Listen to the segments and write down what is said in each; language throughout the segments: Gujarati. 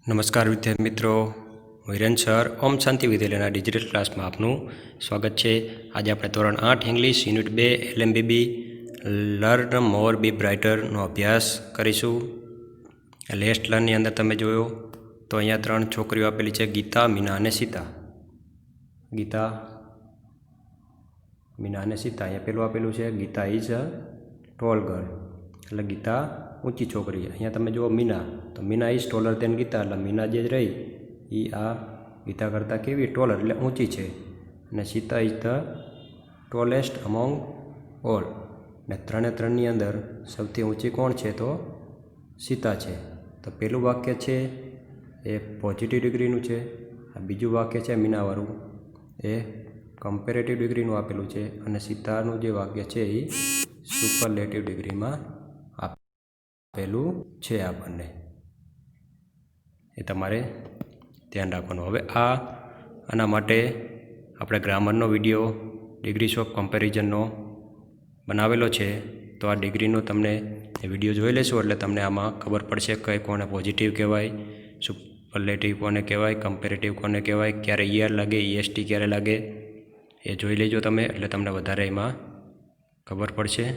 नमस्कार विद्यार्थी मित्रों, હિરેન સર ઓમ શાંતિ વિદ્યાલયના ડિજિટલ ક્લાસમાં આપનું સ્વાગત છે। આજે આપણે ધોરણ 8 ઇંગ્લિશ યુનિટ 2 LMBB લર્ન મોર બી બ્રાઇટરનો અભ્યાસ કરીશું। લેસ્ટ લર્નની અંદર તમે જોયો તો અહીંયા 3 છોકરીઓ આપેલી છે, ગીતા, મીના અને સીતા। ગીતા, મીના અને સીતા। અહીંયા પેલું આપેલું છે Geeta is a tall girl, એટલે ગીતા ઊંચી છોકરી। અહીંયા તમે જુઓ મીના, તો Meena is taller than Geeta, એટલે મીના જે રહી એ આ ગીતા કરતાં કેવી ટોલર એટલે ઊંચી છે। અને Sita is the tallest among all, ને 3ની અંદર સૌથી ઊંચી કોણ છે તો સીતા છે। તો પેલું વાક્ય છે એ પોઝિટિવ ડિગ્રીનું છે, આ બીજું વાક્ય છે મીનાવાળું એ કમ્પેરેટિવ ડિગ્રીનું આપેલું છે, અને સીતાનું જે વાક્ય છે એ સુપરલેટિવ ડિગ્રીમાં આપેલું છે આપણને, એ તમારે ધ્યાન રાખવાનું। હવે આના માટે આપણે ગ્રામરનો વિડીયો ડિગ્રીઝ ઓફ કમ્પેરિઝનનો બનાવેલો છે, તો આ ડિગ્રીનો તમને એ વિડીયો જોઈ લેશો એટલે તમને આમાં ખબર પડશે કે કોને પોઝિટિવ કહેવાય, સુપરલેટિવ કોને કહેવાય, કમ્પેરેટિવ કોને કહેવાય, ક્યારે ઈઆર લાગે, EST ક્યારે લાગે, એ જોઈ લેજો તમે, એટલે તમને વધારે એમાં ખબર પડશે।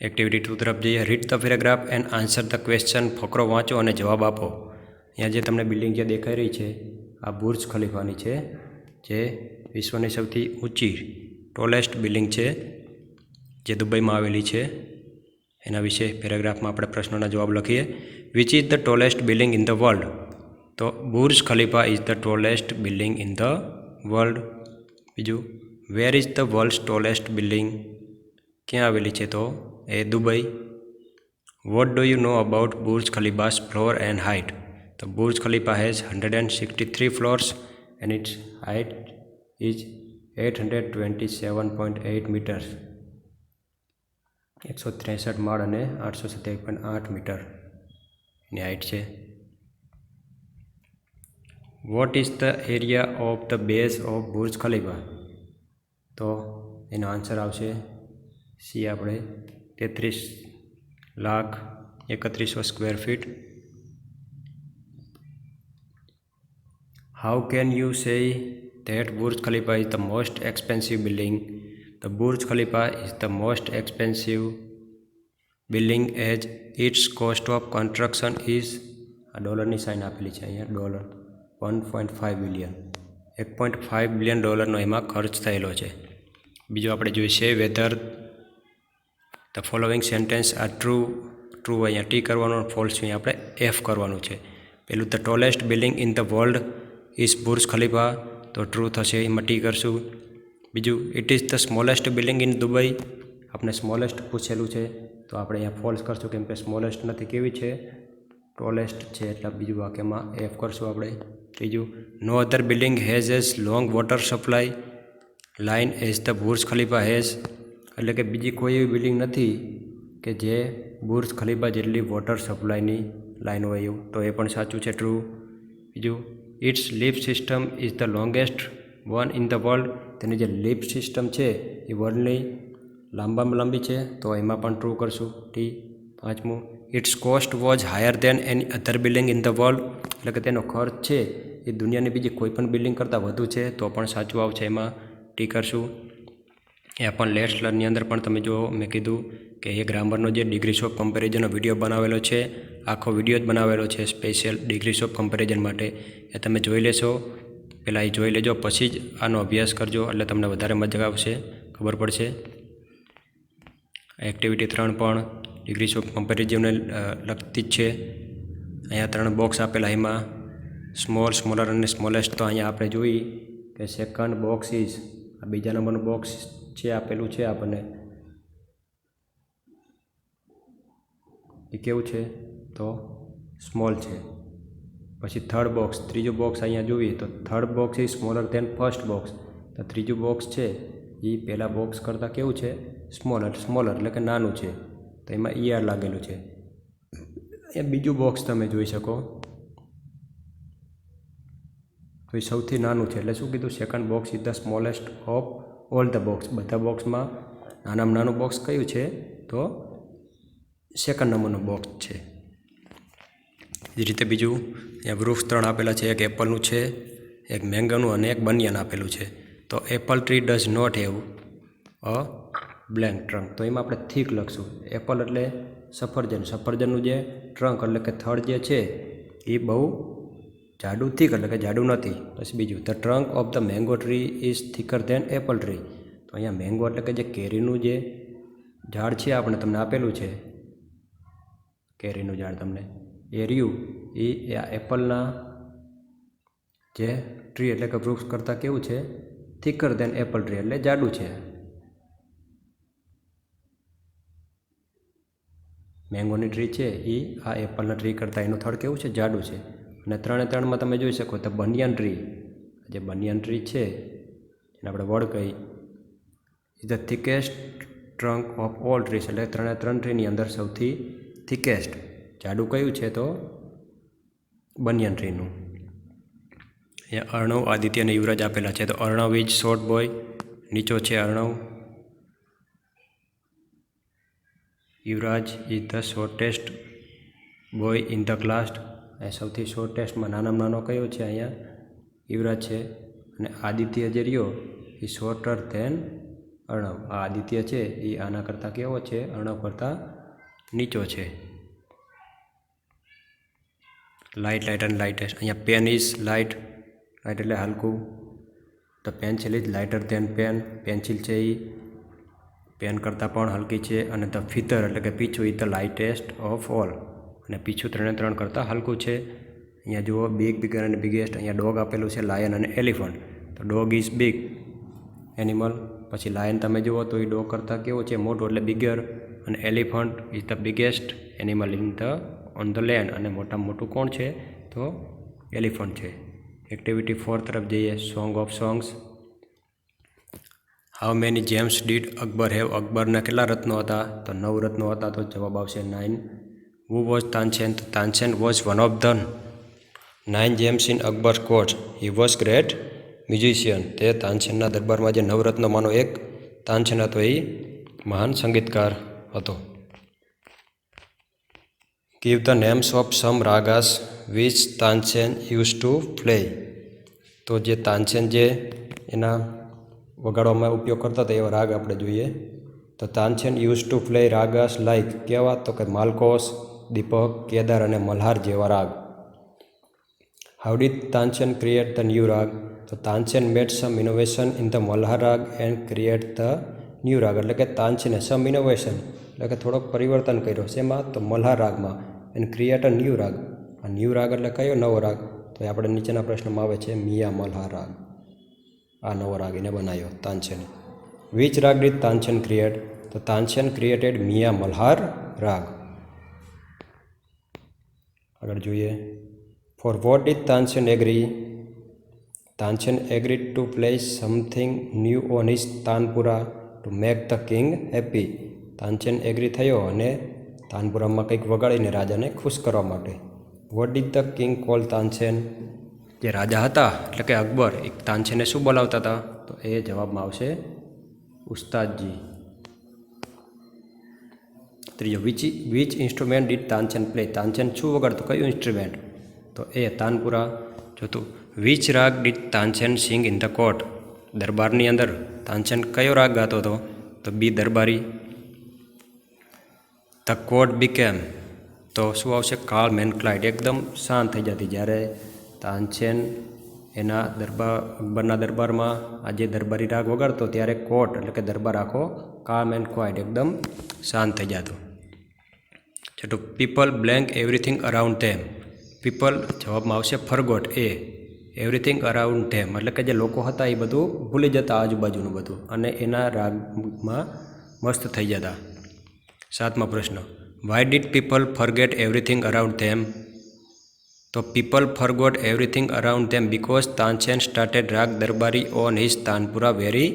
એક્ટિવિટી 2 તરફ જઈએ। Read the paragraph and answer the question. ફકરો વાંચો અને જવાબ આપો। અહીંયા જે તમને બિલ્ડિંગ જે દેખાઈ રહી છે આ બુર્જ ખલીફાની છે, જે વિશ્વની સૌથી ઊંચી ટોલેસ્ટ બિલ્ડિંગ છે, જે દુબઈમાં આવેલી છે। એના વિશે પેરેગ્રાફમાં આપણે પ્રશ્નોના જવાબ લખીએ। Which is the tallest building in the world? તો Burj Khalifa is the tallest building in the world. બીજું, where is the world's tallest building? ક્યાં આવેલી છે તો એ Dubai. What do you know about Burj Khalifa's floor and height? તો Burj Khalifa has 163 floors and its height is 827.8 metres. 163 માળ અને 827.8 મીટર એની હાઇટ છે। What is the area of the base of Burj Khalifa? તો એનો આન્સર આવશે સી, આપણે 33,31,000 square feet. How can you say that Burj Khalifa is the most expensive building? The Burj Khalifa is the most expensive building as its cost of construction is, આ ડોલરની સાઇન આપેલી છે અહીંયા, ડોલર 1.5 બિલિયન, 1.5 બિલિયન ડોલરનો એમાં ખર્ચ થયેલો છે। બીજું આપણે જોઈશે whether the following sentence are true. True અહીંયા ટી કરવાનું, ફોલ્સ અહીંયા આપણે એફ કરવાનું છે। પેલું the tallest building in the world is Burj Khalifa, તો ટ્રુ થશે, એમાં ટી કરશું। બીજું, it is the smallest building in Dubai, આપણે સ્મોલેસ્ટ પૂછેલું છે તો આપણે અહીંયા ફોલ્સ કરશું, કેમ કે સ્મોલેસ્ટ નથી, કેવી છે ટોલેસ્ટ છે, એટલે બીજું વાક્યમાં એફ કરશું આપણે। ત્રીજું, no other building has as long water supply line as the Burj Khalifa has, એટલે કે બીજી કોઈ એવી બિલ્ડિંગ નથી કે જે બુર્જ ખલીફા જેટલી વોટર સપ્લાયની લાઇન હોય એવું, તો એ પણ સાચું છે, ટ્રુ। બીજું, its lift system is the longest one in the world, તેની જે લિફ્ટ સિસ્ટમ છે એ વર્લ્ડની લાંબામાં લાંબી છે, તો એમાં પણ ટ્રુ કરશું, ટી। પાંચમું, its cost was higher than any other building in the world, એટલે કે તેનો ખર્ચ છે એ દુનિયાની બીજી કોઈ પણ બિલ્ડિંગ કરતાં વધુ છે, તો પણ સાચું આવશે, એમાં ટી કરશું। એ પણ લેસ્ટ લર્નની અંદર પણ તમે જો મેં કીધું કે એ ગ્રામરનો જે ડિગ્રીઝ ઓફ કમ્પેરિઝનનો વિડીયો બનાવેલો છે, આખો વિડીયો જ બનાવેલો છે સ્પેશિયલ ડિગ્રીઝ ઓફ કમ્પેરિઝન માટે, એ તમે જોઈ લેશો, પહેલાં એ જોઈ લેજો, પછી જ આનો અભ્યાસ કરજો, એટલે તમને વધારે મજા આવશે, ખબર પડશે। એક્ટિવિટી 3 પણ ડિગ્રીઝ ઓફ કમ્પેરિઝનને લગતી જ છે। અહીંયા 3 બોક્સ આપેલા, એમાં સ્મોલ, સ્મોલર અને સ્મોલેસ્ટ, તો અહીંયા આપણે જોઈ કે સેકન્ડ બોક્સ ઇઝ, આ બીજા નંબરનું બોક્સ છે આપેલું છે આપણને, એ કેવું છે તો સ્મોલ છે। પછી થર્ડ બોક્સ, ત્રીજું બોક્સ અહીંયા જોઈએ તો third box is smaller than first box, તો ત્રીજું બોક્સ છે એ પહેલાં બોક્સ કરતાં કેવું છે સ્મોલર એટલે કે નાનું છે, તો એમાં ER લાગેલું છે. એ બીજું બોક્સ તમે જોઈ શકો તો એ સૌથી નાનું છે, એટલે શું કીધું second box is the smallest of all the box. બધા બોક્સમાં નાનામાં નાનું બોક્સ કયું છે તો સેકન્ડ નંબરનું બોક્સ છે. એ રીતે બીજું અહીંયા વૃક્ષ 3 આપેલા છે, એક એપલનું છે, એક મેંગોનું અને એક બનિયાન આપેલું છે. તો apple tree does not have a blank trunk, તો એમાં આપણે થીક લખશું. એપલ એટલે સફરજનનું જે ટ્રંક એટલે કે થડ જે છે એ બહુ જાડું થીક એટલે કે જાડું નથી. પછી બીજું the trunk of the mango tree is thicker than apple tree, તો અહીંયા મેંગો એટલે કે જે કેરીનું જે ઝાડ છે આપણે તમને આપેલું છે કેરીનું ઝાડ તમને એ રહ્યું એ આ એપલના જે ટ્રી એટલે કે વૃક્ષ કરતાં કેવું છે થીકર ધેન એપલ ટ્રી એટલે જાડું છે. મેંગોની ટ્રી છે એ આ એપલના ટ્રી કરતાં એનું થડ કેવું છે જાડું છે. અને 3 તમે જોઈ શકો તો બનિયાન ટ્રી, જે બનિયાન ટ્રી છે એને આપણે વડ કહી, is the thickest trunk of all trees, એટલે 3 ટ્રીની અંદર સૌથી થિકેસ્ટ જાડું કયું છે તો બનિયાન ટ્રીનું. અહીંયા અર્ણવ, આદિત્ય અને યુવરાજ આપેલા છે, તો અર્ણવ ઇઝ શોર્ટ બોય, નીચો છે Arnav. Yuvraj is the shortest boy in the class, એ સૌથી શોર્ટેસ્ટમાં નાનામાં નાનો કયો છે અહીંયા યુવરાજ છે. અને આદિત્ય જે રહ્યો એ શોર્ટર ધેન અર્ણવ, આ આદિત્ય છે એ આના કરતાં કેવો છે અર્ણવ કરતાં નીચો છે. લાઇટ અને લાઇટેસ્ટ, અહીંયા પેન ઇઝ લાઇટ એટલે હલકું, તો pencil is lighter than pen, pencil છે એ પેન કરતાં પણ હલકી છે. અને ધ ફીતર એટલે કે પીછું is the lightest of all, અને પીછું 3 કરતાં હલકું છે. અહીંયા જુઓ બિગર અને બિગેસ્ટ, અહીંયા ડોગ આપેલું છે લાયન અને એલિફન્ટ, તો ડોગ ઇઝ બિગ એનિમલ. પછી લાયન તમે જુઓ તો એ ડોગ કરતાં કેવો છે મોટું એટલે બિગર, અને elephant is the biggest animal in the on the land, અને મોટામાં મોટું કોણ છે તો એલિફન્ટ છે. એક્ટિવિટી 4 તરફ જઈએ, song of songs. How many gems did Akbar have, અકબરના કેટલા રત્નો હતા તો 9 રત્નો હતા, તો જવાબ આવશે 9. હુ વોઝ તાનસેન, તો Tansen was one of the 9 gems in Akbar's court, he was great musician, તે તાનસેનના દરબારમાં જે 9 રત્નોમાંનો એક તાનસેન હતો એ મહાન સંગીતકાર હતો. Give the names of some ragas which Tansen use to play, તો જે તાનસેન જે એના વગાડવામાં ઉપયોગ કરતા હતા એવા રાગ આપણે જોઈએ. તો Tansen use to play ragas like, કેવા તો કે માલકોસ, દીપક, કેદાર અને મલ્હાર જેવા રાગ. How did Tansen create the new રાગ, તો Tansen made some innovation in the Malhar રાગ એન્ડ ક્રિએટ ધ ન્યૂ રાગ, એટલે કે તાનસેને સમ ઇનોવેશન એટલે કે થોડોક પરિવર્તન કર્યો શેમાં તો મલ્હાર રાગમાં, and create a new raga. આ ન્યૂ રાગ એટલે કયો નવો રાગ તો એ આપણે નીચેના પ્રશ્નમાં આવે છે મિયા મલ્હાર રાગ. આ નવો રાગ એને બનાવ્યો તાનસેને. Which raga did Tansen create, તો તાનસેન ક્રિએટેડ મિયા મલ્હાર રાગ. આગળ જોઈએ, for what did Tansen agree, Tansen agreed to place something new on his tanpura to make the king happy, Tansen agree થયો અને તાનપુરામાં કંઈક વગાડીને રાજાને ખુશ કરવા માટે. What did the king call Tansen, જે રાજા હતા એટલે કે અકબર એ તાનસેને શું બોલાવતા હતા તો એ જવાબમાં આવશે ઉસ્તાદજી. ત્રીજો, which instrument did Tansen play, Tansen શું વગાડતો કયું ઇન્સ્ટ્રુમેન્ટ તો એ તાનપુરા. જોતું which raga did Tansen sing in the court, દરબારની અંદર તાનસેન કયો રાગ ગાતો હતો તો B Darbari. The court became, તો શું આવશે કાલ્મ એન્ડ ક્વાઇટ, એકદમ શાંત થઈ જતી જ્યારે તાનસેન એના અકબરના દરબારમાં આ જે દરબારી રાગ વગાડતો ત્યારે કોર્ટ એટલે કે દરબાર આખો કાલ્મ એન્ડ ક્વાઇટ એકદમ શાંત થઈ જતો. છઠ્ઠું, પીપલ બ્લેન્ક એવરીથિંગ અરાઉન્ડ ધેમ, પીપલ જવાબમાં આવશે ફરગોટ એ, એવરીથિંગ અરાઉન્ડ ધેમ એટલે કે જે લોકો હતા એ બધું ભૂલી જતા આજુબાજુનું બધું અને એના રાગમાં મસ્ત થઈ જતા. 7મો પ્રશ્ન, why did people forget everything around them, તો people forgot everything around them because Tansen started raga Darbari on his tanpura very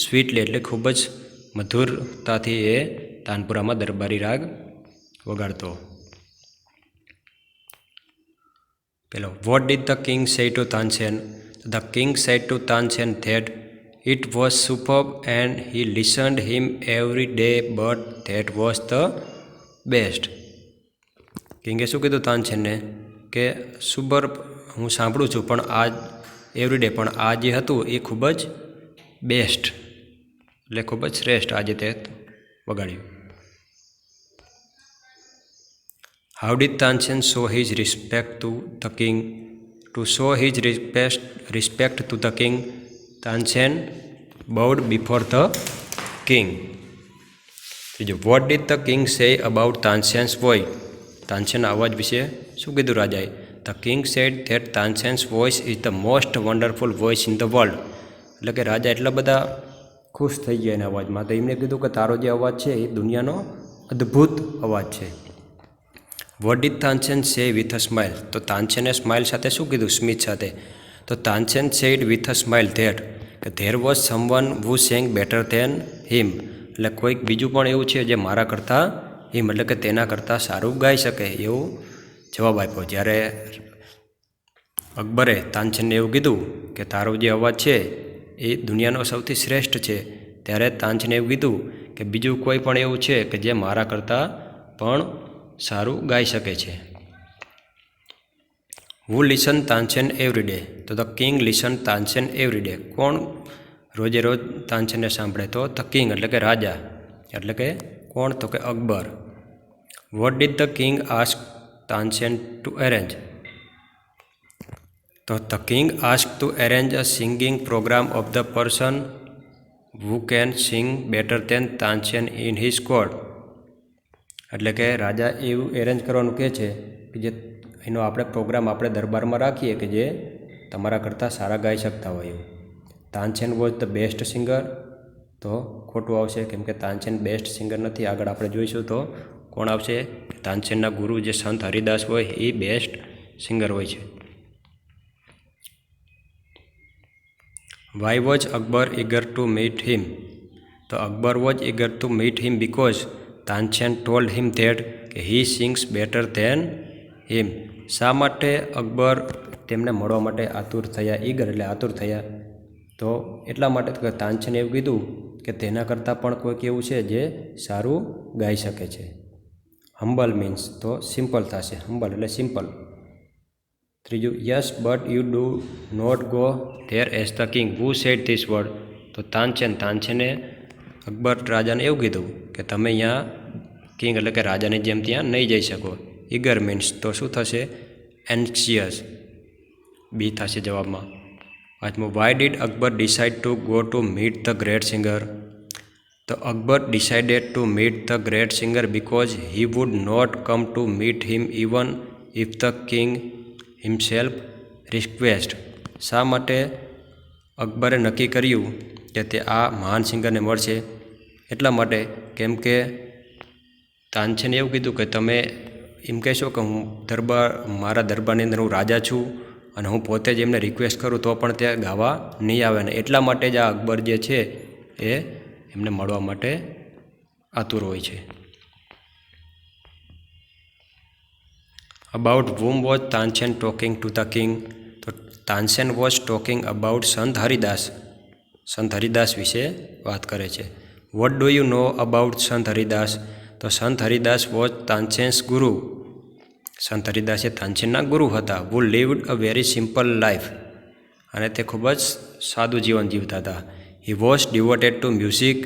sweetly, એટલે ખૂબ જ મધુરતાથી એ તાનપુરામાં દરબારી રાગ વગાડતો. પેલો what did the king say to Tansen? The king said to Tansen that it was superb and he listened him every day but that was the best. કિંગે શું કીધું તાનસેનને કે સુપર્બ હું સાંભળું છું પણ આ એવરી ડે, પણ આ જે હતું એ ખૂબ જ બેસ્ટ, એટલે ખૂબ જ શ્રેષ્ઠ આજે તે વગાડ્યું. How did Tansen show his respect to the king? To show his respect to the king, Tansen bowed before the king. ત્રીજું, what did the king say about Tansen's voice? તાનસેનના અવાજ વિશે શું કીધું રાજાએ? The king said that Tansen's voice is the most wonderful voice in the world. એટલે કે રાજા એટલા બધા ખુશ થઈ ગયા એના અવાજમાં, તો એમને કીધું કે તારો જે અવાજ છે એ દુનિયાનો અદ્ભુત અવાજ છે. વોટ ડીડ તાનસેન સે વિથ અ સ્માઇલ? તો તાનસેને સ્માઇલ સાથે શું કીધું? સ્મિત સાથે. તો Tansen said with a smile that કે there was someone who sang better than him. એટલે કોઈક બીજું પણ એવું છે જે મારા કરતાં હિમ, એટલે કે તેના કરતાં સારું ગાઈ શકે, એવું જવાબ આપ્યો. જ્યારે અકબરે તાનસેનને એવું કીધું કે તારો જે અવાજ છે એ દુનિયાનો સૌથી શ્રેષ્ઠ છે, ત્યારે તાનસેને એવું કીધું કે બીજું કોઈ પણ એવું છે કે જે મારા કરતાં પણ સારું ગાઈ શકે છે. હુ લિસન તાનસેન એવરી ડે? તો the king listen Tansen every day. કોણ રોજે રોજ તાનસેનને સાંભળે? તો ધ કિંગ એટલે કે રાજા, એટલે કે કોણ? તો કે Akbar. What did the king ask Tansen to arrange? તો the king ask to arrange a singing programme of the person who can sing better than Tansen in his court. એટલે કે રાજા એવું એરેન્જ કરવાનું કહે છે કે જે એનો આપણે પ્રોગ્રામ આપણે દરબારમાં રાખીએ કે જે તમારા કરતાં સારા ગાઈ શકતા હોય એવું. Tansen was the best singer? તો ખોટું આવશે, કેમ કે તાનસેન બેસ્ટ સિંગર નથી. આગળ આપણે જોઈશું તો કોણ આવશે? તાનસેનના ગુરુ જે સંત હરિદાસ હોય એ બેસ્ટ સિંગર હોય છે. Why was Akbar eager to meet him? તો Akbar was eager to meet him because Tansen told him that કે he sings better than him. શા માટે અકબર તેમને મળવા માટે આતુર થયા? ઈગર એટલે આતુર થયા. તો એટલા માટે કે તાનસેને એવું કીધું કે તેના કરતાં પણ કોઈક એવું છે જે સારું ગાઈ શકે છે. હમ્બલ મીન્સ તો સિમ્પલ થશે, હમ્બલ એટલે સિમ્પલ. ત્રીજું, yes but you do not go there as the king who said this word? તો તાનસેને અકબર રાજાને એવું કીધું કે તમે અહીંયા કિંગ એટલે કે રાજાની જેમ ત્યાં નહીં જઈ શકો. ઈગર મીન્સ તો શું થશે? એન્શિયસ, બી થશે જવાબમાં. પાંચમું, why did Akbar decide to go to meet the great singer? તો Akbar decided to meet the great singer because he would not come to meet him even if the king himself request. શા માટે અકબરે નક્કી કર્યું કે તે આ મહાન સિંગરને મળશે? એટલા માટે કેમ કે તાનસેને એવું કીધું કે તમે એમ કહેશો કે હું મારા દરબારની અંદર હું રાજા છું અને હું પોતે જ એમને રિક્વેસ્ટ કરું તો પણ તે ગાવા નહીં આવે ને, એટલા માટે જ આ અકબર જે છે એ એમને મળવા માટે આતુર હોય છે. About whom was Tansen talking two the king? તો તાનસેન વોઝ ટોકિંગ અબાઉટ સંત હરિદાસ. સંત હરિદાસ વિશે વાત કરે છે. Vote do you know about સંત હરિદાસ? તો સંત હરિદાસ વોઝ તાનસેન્સ ગુરુ. સંત હરિદાસ એ તાનસેનના ગુરુ હતા. who lived a very simple life, અને તે ખૂબ જ સાદું જીવન જીવતા હતા. he was devoted to music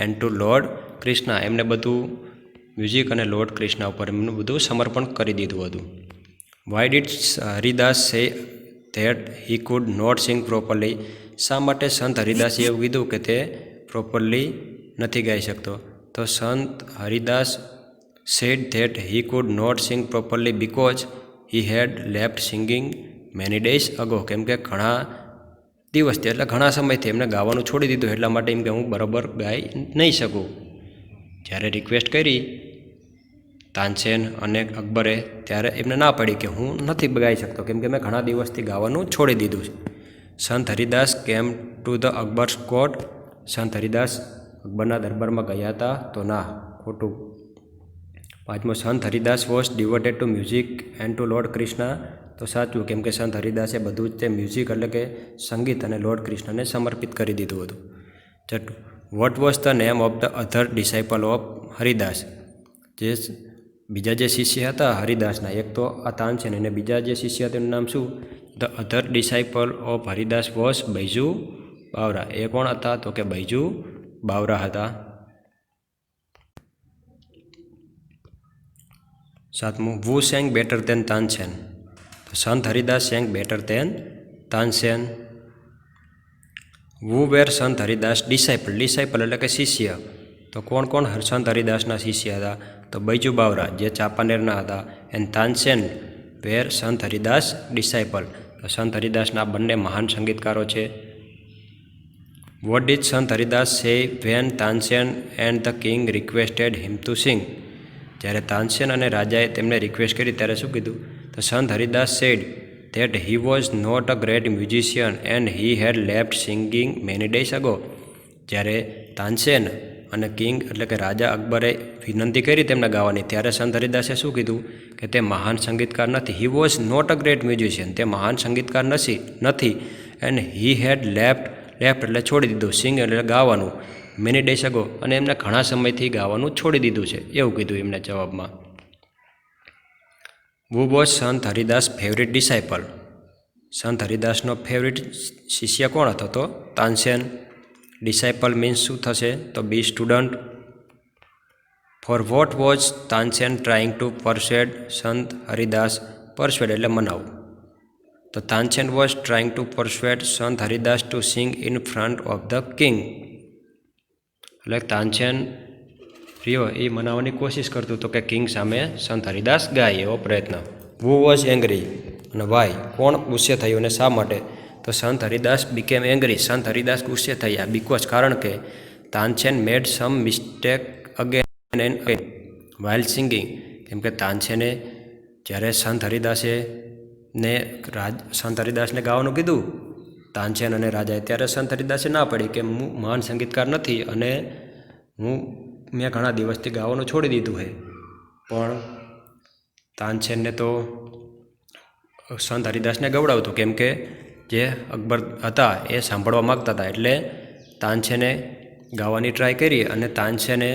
and to Lord Krishna. એમને બધું મ્યુઝિક અને લોર્ડ કૃષ્ણ ઉપર એમનું બધું સમર્પણ કરી દીધું હતું. Y did Haridas say that he could not sing properly? શા માટે સંત હરિદાસે એવું કીધું કે તે પ્રોપરલી નથી ગાઈ શકતો? તો Sant Haridas said that he could not sing properly because he had left singing many days ago. કેમ કે ઘણા દિવસથી એટલે ઘણા સમયથી એમને ગાવાનું છોડી દીધું, એટલા માટે એમ કે હું બરાબર ગાઈ નહીં શકું. જ્યારે રિક્વેસ્ટ કરી તાનસેન અને અકબરે ત્યારે એમને ના પડી કે હું નથી ગાઈ શકતો, કેમ કે મેં ઘણા દિવસથી ગાવાનું છોડી દીધું છે. સંત Haridas came to the અકબર્સ court. સંત હરિદાસ અકબરના દરબારમાં ગયા હતા? તો ના, ખોટું. 5મો, Sant Haridas was devoted to music and to lord Krishna. તો સાચું, કેમ કે સંત હરિદાસે બધું જ તે મ્યુઝિક એટલે કે સંગીત અને લોર્ડ કૃષ્ણને સમર્પિત કરી દીધું હતું. 6. What was the name of the other disciple of Haridas. જે બીજા જે શિષ્ય હતા હરિદાસના, એક તો આ તાનસેન અને બીજા જે શિષ્ય હતા તેનું નામ શું? The other disciple of Haridas was Baiju Bawra. એ કોણ હતા? તો કે બૈજુ બાવરા હતા. 7મું, who sang better than Tansen. તો Sant Haridas sang better than Tansen. Who were Sant Haridas disciple. Disciple એટલે કે શિષ્ય. તો કોણ કોણ સંત હરિદાસના શિષ્ય હતા? તો બૈજુ બાવરા જે ચાંપાનેરના હતા, and Tansen wear Sant Haridas disciple. તો સંત હરિદાસના બંને મહાન સંગીતકારો છે. Vote did Sant Haridas say when Tansen and the king requested him to sing. જ્યારે તાનસેન અને રાજાએ તેમને રિક્વેસ્ટ કરી ત્યારે શું કીધું? તો Sant Haridas said that he was not a great musician and he had left singing many days ago. જ્યારે તાનસેન અને કિંગ એટલે કે રાજા અકબરે વિનંતી કરી તેમને ગાવાની, ત્યારે સંત હરિદાસે શું કીધું? કે તે મહાન સંગીતકાર નથી. He was not a great musician. તે મહાન સંગીતકાર નથી. એન્ડ હી હેડ લેફ્ટ એટલે છોડી દીધું, સિંગ એટલે ગાવાનું, મેની ડેઝ અગો, અને એમને ઘણા સમયથી ગાવાનું છોડી દીધું છે, એવું કીધું એમને જવાબમાં. વુ વોઝ સંત હરિદાસ ફેવરિટ ડિસાઇપલ. સંત હરિદાસનો ફેવરિટ શિષ્ય કોણ હતો? તો તાનસેન. ડિસાઇપલ મીન્સ શું થશે? તો B student. For what was Tansen trying to persuade Sant Haridas. Persuade એટલે મનાવવું. તો Tansen was trying to persuade Sant Haridas to sing in front of the king. એટલે તાનસેન રહ્યો એ મનાવવાની કોશિશ કરતું હતો કે કિંગ સામે સંત હરિદાસ ગાય, એવો પ્રયત્ન. વુ વોઝ એંગ્રી અને વાય. કોણ ગુસ્સે થયું અને શા માટે? તો સંત હરિદાસ બીકેમ એંગ્રી. સંત હરિદાસ ગુસ્સે થયા બીકોઝ કારણ કે Tansen made some mistake again and again while singing. કેમ કે તાનસેને જ્યારે સંત હરિદાસને ગાવાનું કીધું તાનસેન અને રાજાએ, ત્યારે સંત હરિદાસે ના પડી કે હું મહાન સંગીતકાર નથી અને મેં ઘણા દિવસથી ગાવાનું છોડી દીધું છે. પણ તાનસેનને તો સંત હરિદાસને ગવડાવતું, કેમ કે જે અકબર હતા એ સાંભળવા માગતા હતા, એટલે તાનસેને ગાવાની ટ્રાય કરી અને તાનસેને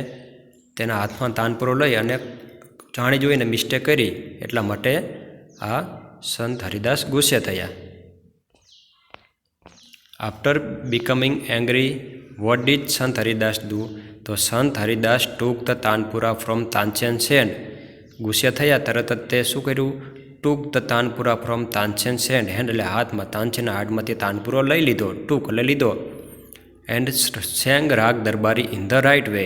તેના હાથમાં તાનપુરો લઈ અને જાણી જોઈને મિસ્ટેક કરી, એટલા માટે આ સંત હરિદાસ ગુસ્સે થયા. After becoming angry what did Sant Haridas do. તો Sant Haridas took the tanpura from Tansen Sen. ગુસ્સે થયા તરત જ તે શું કર્યું? Took the tanpura from Tansen Sen. Hand એટલે હાથમાં, તાનસેનના હાથમાંથી તાનપુરો લઈ લીધો, ટૂક એટલે લીધો. And sang raga Darbari in the right way.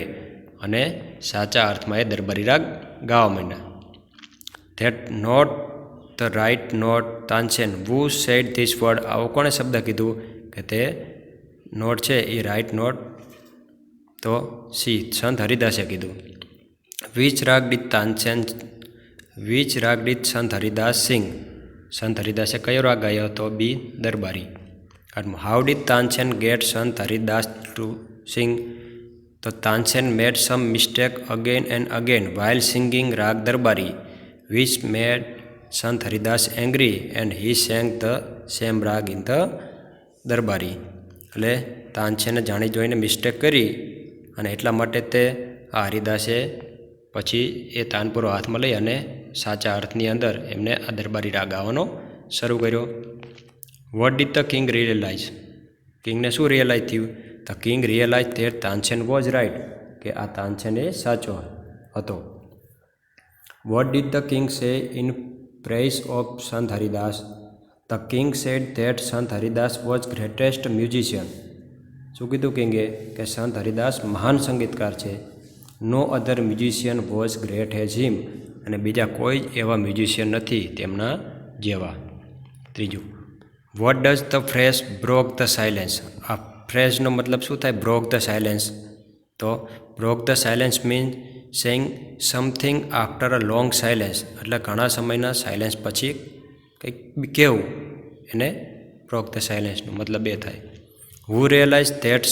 અને સાચા અર્થમાં એ દરબારી રાગ ગાવા માંડ્યા. That note the right note Tansen. Who said this word. આવો કોણે શબ્દ કીધું કે તે નોટ છે એ રાઇટ નોટ? તો સી સંત હરિદાસે કીધું. વિચ રાગ ડીડ સંત હરિદાસ સિંગ. સંત હરિદાસે કયો રાગ ગાયો? તો B Darbari. How did Tansen get Sant Haridas to sing. તો Tansen made some mistake again and again while singing raga Darbari which made Sant Haridas angry and he sang the same raga in the Darbari. એટલે તાનસેને જાણી જોઈને મિસ્ટેક કરી અને એટલા માટે તે આ હરિદાસે પછી એ તાનપુરો હાથમાં લઈ અને સાચા અર્થની અંદર એમને આ દરબારી રાગ ગાવાનો શરૂ કર્યો. What did the king realise. કિંગને શું રિયલાઇઝ થયું? The king realise that Tansen was right. કે આ તાનસેન એ સાચો હતો. What did the king say in praise of Sant Haridas. The king said that Sant Haridas was greatest musician. શું કીધું કિંગે? કે સંત હરિદાસ મહાન સંગીતકાર છે. નો other musician was great as હિમ. અને બીજા કોઈ જ એવા મ્યુઝિશિયન નથી તેમના જેવા. 3. What does the phrase broke the silence. આ ફ્રેઝનો મતલબ શું થાય? Broke the silence. તો broke the silence means saying something after a long silence, એટલે ઘણા સમયના સાયલેન્સ પછી કંઈક કહેવું, એને બ્રોક ધ સાયલેન્સનો મતલબ એ થાય. Who realise that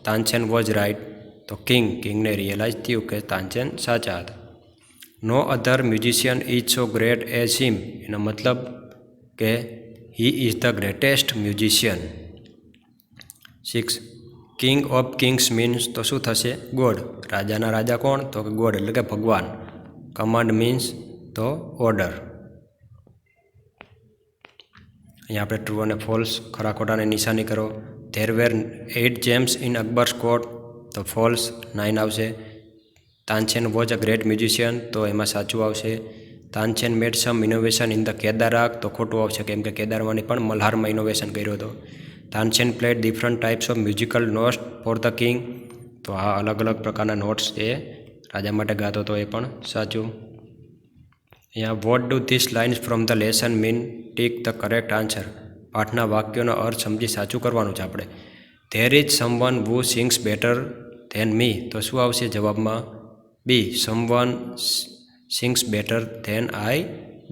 Tansen was right, તો કિંગને રિયલાઇઝ થયું કે તાનસેન સાચા હતા. No other musician is so great as him, એનો મતલબ કે he is the greatest musician. 6. King of kings means, તો શું થશે? ગોડ. રાજાના રાજા કોણ? તો કે ગોડ એટલે કે ભગવાન. કમાન્ડ મીન્સ તો ઓર્ડર. અહીંયા આપણે ટ્રુ અને ફોલ્સ, ખરા ખોટાને નિશાની કરો. There were 8 gems in Akbar's court, તો ફોલ્સ, 9 આવશે. Tansen was a great musician, તો એમાં સાચું આવશે. Tansen made some innovation in the Kedar raga, તો ખોટું આવશે કેમ કે કેદારમાંની પણ મલ્હારમાં ઇનોવેશન કર્યો હતો. Tansen played different types of musical notes for the king, તો આ અલગ અલગ પ્રકારના નોટ્સ એ રાજા માટે ગાતો હતો, એ પણ સાચું. અહીંયા what do this lines from the lesson mean, tick the correct answer. પાઠના વાક્યોનો અર્થ સમજી સાચું કરવાનું છે આપણે. There is someone who sings better than me, તો શું આવશે જવાબમાં? B, someone sings better than I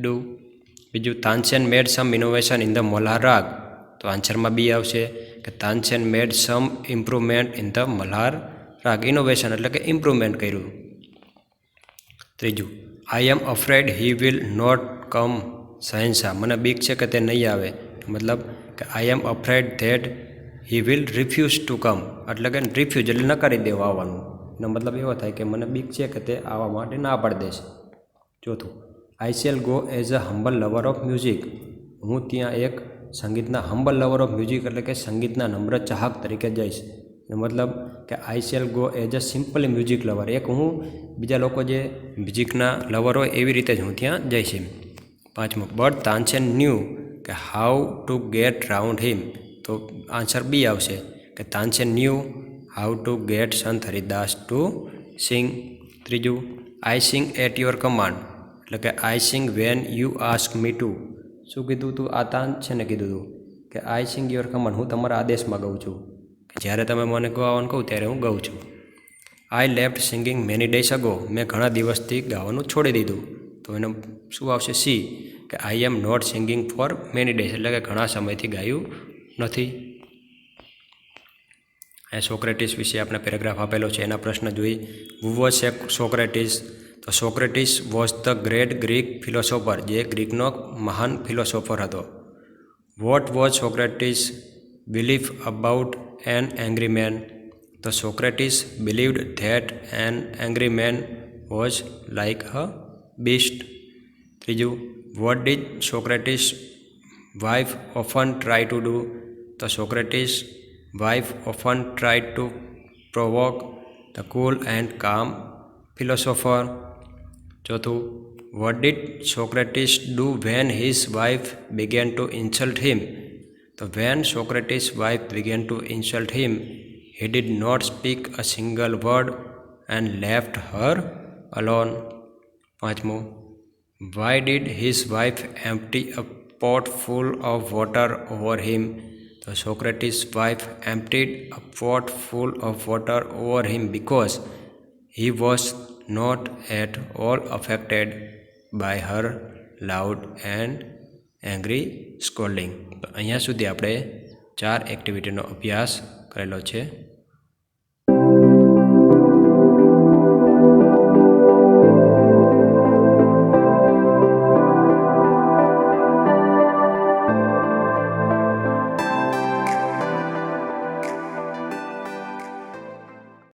do. બીજું, Tansen made some innovation in the Malhar raga, તો આન્સરમાં બી આવશે કે Tansen made some improvement in the Malhar raga. Innovation એટલે કે ઇમ્પ્રુવમેન્ટ કર્યું. ત્રીજું, I am afraid he will not come શહેનશાહ, મને બીક છે કે તે નહીં આવે, મતલબ કે I am afraid that he will refuse to come, એટલે કે રિફ્યુઝ એટલે નકારી દેવા આવવાનું, એનો મતલબ એવો થાય કે મને બીક છે કે તે આવવા માટે ના પાડી દેશે. ચોથું, આઈ shell go as a humble lover of music, હું ત્યાં એક સંગીતના હમ્બલ લવર ઓફ મ્યુઝિક એટલે કે સંગીતના નમ્ર ચાહક તરીકે જઈશ. એનો મતલબ કે આઈ shell go as a simply music lover, એક હું બીજા લોકો જે મ્યુઝિકના લવર હોય એવી રીતે જ હું ત્યાં જઈશ. પાંચમું, બટ તાનસેન ન્યૂ કે how to get round him, તો આન્સર બી આવશે કે Tansen knew how to get Sant Haridas to sing. ત્રીજું, I sing at your command, એટલે કે I sing when you ask me to. શું કીધું તું? આ તાનસેને કીધું હતું કે આઈ સિંગ યોર કમાન્ડ, હું તમારા આદેશમાં ગાઉં છું, કે જ્યારે તમે મને ગાવાનું કહું ત્યારે હું ગાઉં છું. I left singing many days ago, મેં ઘણા દિવસથી ગાવાનું છોડી દીધું, તો એનો શું આવશે? સી, કે I am not singing for many days, એટલે કે ઘણા સમયથી ગાયું નથી. અહીં સોક્રેટિસ વિશે આપણે પેરેગ્રાફ આપેલો છે, એના પ્રશ્ન જોઈ. હુ વોઝ સોક્રેટિસ, તો Socrates was the great Greek philosopher, જે ગ્રીકનો મહાન ફિલોસોફર હતો. What was Socrates believe about an angry man, તો Socrates believed that an angry man was like a beast. ત્રીજું, what did Socrates wife often try to do, તો Socrates wife often tried to provoke the cool and calm philosopher. ચોથું, what did Socrates do when his wife began to insult him? તો when Socrates' wife began to insult him, he did not speak a single word and left her alone. પાંચમું, why did his wife empty a pot full of water over him? So Socrates' wife emptied a pot full of water over him because he was not at all affected by her loud and angry scolding. તો અહીંયા સુધી આપણે 4 એક્ટિવિટીનો અભ્યાસ કરેલો છે.